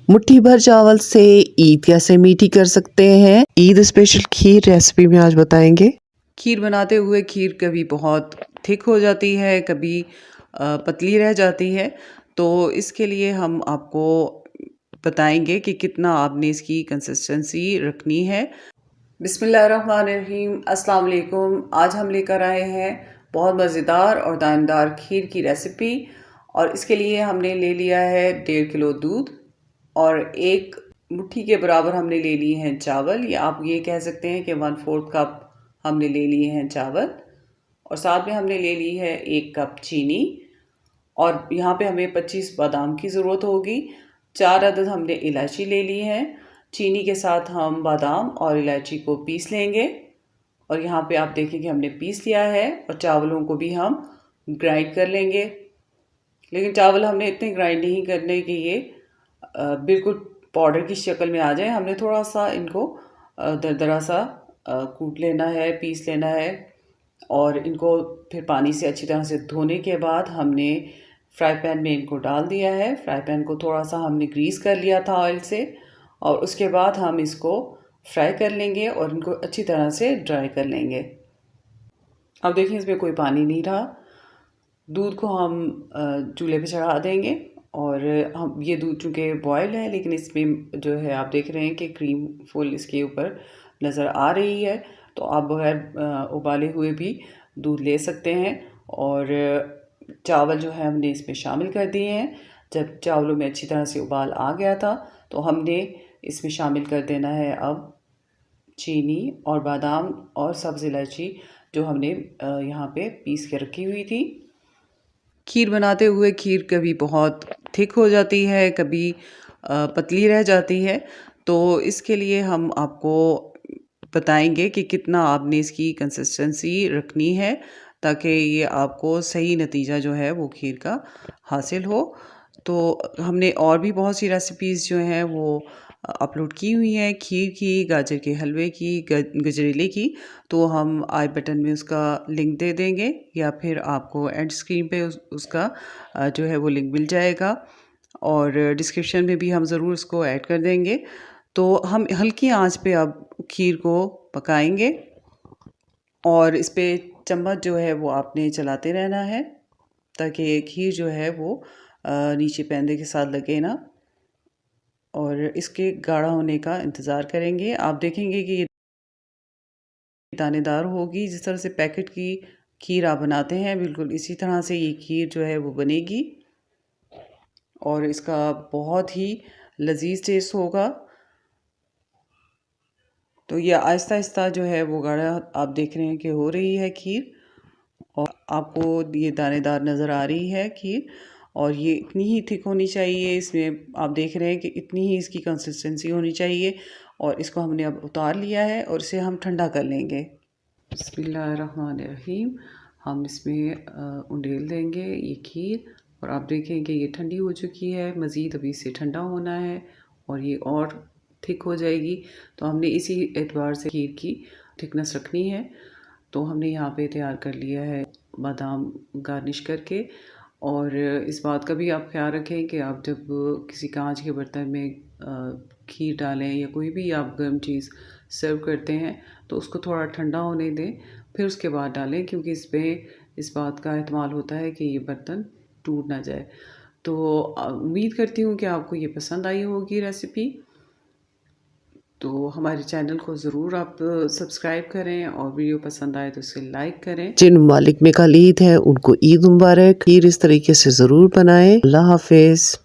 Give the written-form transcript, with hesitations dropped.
मुट्ठी भर चावल से ईद कैसे मीठी कर सकते हैं। ईद स्पेशल खीर रेसिपी में आज बताएंगे। खीर बनाते हुए खीर कभी बहुत थिक हो जाती है, कभी पतली रह जाती है। तो इसके लिए हम आपको बताएंगे कि कितना आपने इसकी कंसिस्टेंसी रखनी है। बिस्मिल्लाहिर्रहमानिर्रहीम, अस्सलाम वालेकुम। आज हम लेकर आए हैं बहुत मज़ेदार और दानेदार खीर की रेसिपी। और इसके लिए हमने ले लिया है 1.5 किलो दूध और एक मुट्ठी के बराबर हमने ले लिए हैं चावल, या आप ये कह सकते हैं कि 1/4 कप हमने ले लिए हैं चावल। और साथ में हमने ले ली है 1 कप चीनी। और यहाँ पे हमें 25 बादाम की ज़रूरत होगी। 4 अदद हमने इलायची ले ली है। चीनी के साथ हम बादाम और इलायची को पीस लेंगे। और यहाँ पे आप देखें कि हमने पीस लिया है। और चावलों को भी हम ग्राइंड कर लेंगे, लेकिन चावल हमने इतने ग्राइंड नहीं करने कि ये बिल्कुल पाउडर की शक्ल में आ जाए। हमने थोड़ा सा इनको दरदरा सा कूट लेना है, पीस लेना है। और इनको फिर पानी से अच्छी तरह से धोने के बाद हमने फ्राई पैन में इनको डाल दिया है। फ्राई पैन को थोड़ा सा हमने ग्रीस कर लिया था ऑयल से। और उसके बाद हम इसको फ्राई कर लेंगे और इनको अच्छी तरह से ड्राई कर लेंगे। अब देखिए इसमें कोई पानी नहीं रहा। दूध को हम चूल्हे पे चढ़ा देंगे। और हम ये दूध चूँकि बॉयल है, लेकिन इसमें जो है आप देख रहे हैं कि क्रीम फुल इसके ऊपर नज़र आ रही है। तो आप बगैर उबाले हुए भी दूध ले सकते हैं। और चावल जो है हमने इसमें शामिल कर दिए हैं। जब चावलों में अच्छी तरह से उबाल आ गया था तो हमने इसमें शामिल कर देना है अब चीनी और बादाम और सब्ज़ इलायची जो हमने यहाँ पे पीस के रखी हुई थी। खीर बनाते हुए खीर कभी बहुत थिक हो जाती है, कभी पतली रह जाती है। तो इसके लिए हम आपको बताएंगे कि कितना आपने इसकी कंसिस्टेंसी रखनी है, ताकि ये आपको सही नतीजा जो है वो खीर का हासिल हो। तो हमने और भी बहुत सी रेसिपीज़ जो हैं वो अपलोड की हुई हैं, खीर की, गाजर के हलवे की, गजरेले की। तो हम आई बटन में उसका लिंक दे देंगे, या फिर आपको एंड स्क्रीन पे उसका जो है वो लिंक मिल जाएगा। और डिस्क्रिप्शन में भी हम ज़रूर उसको ऐड कर देंगे। तो हम हल्की आंच पे अब खीर को पकाएंगे। और इस पे चम्मच जो है वो आपने चलाते रहना है, ताकि खीर जो है वो नीचे पैंदे के साथ लगे ना। और इसके गाढ़ा होने का इंतज़ार करेंगे। आप देखेंगे कि ये दानेदार होगी। जिस तरह से पैकेट की खीर आप बनाते हैं, बिल्कुल इसी तरह से ये खीर जो है वो बनेगी। और इसका बहुत ही लजीज टेस्ट होगा। तो ये आहिस्ता आहिस्ता जो है वो गाढ़ा आप देख रहे हैं कि हो रही है खीर। और आपको ये दानेदार नज़र आ रही है खीर। और ये इतनी ही थिक होनी चाहिए, इसमें आप देख रहे हैं कि इतनी ही इसकी कंसिस्टेंसी होनी चाहिए। और इसको हमने अब उतार लिया है और इसे हम ठंडा कर लेंगे। बिस्मिल्लाहिर्रहमानिर्रहीम। हम इसमें उंडेल देंगे ये खीर। और आप देखेंगे ये ठंडी हो चुकी है, मज़ीद अभी इसे ठंडा होना है और ये और थिक हो जाएगी। तो हमने इसी एतबार से खीर की थिकनेस रखनी है। तो हमने यहाँ पे तैयार कर लिया है बादाम गार्निश करके। और इस बात का भी आप ख्याल रखें कि आप जब किसी कांच के बर्तन में खीर डालें या कोई भी आप गर्म चीज़ सर्व करते हैं तो उसको थोड़ा ठंडा होने दें, फिर उसके बाद डालें, क्योंकि इस बात का एहतमाल होता है कि ये बर्तन टूट ना जाए। तो उम्मीद करती हूँ कि आपको ये पसंद आई होगी रेसिपी। तो हमारे चैनल को ज़रूर आप सब्सक्राइब करें और वीडियो पसंद आए तो इसे लाइक करें। जिन ममालिक में कल ईद है उनको ईद मुबारक। खीर इस तरीके से ज़रूर बनाएं। अल्लाह हाफिज़।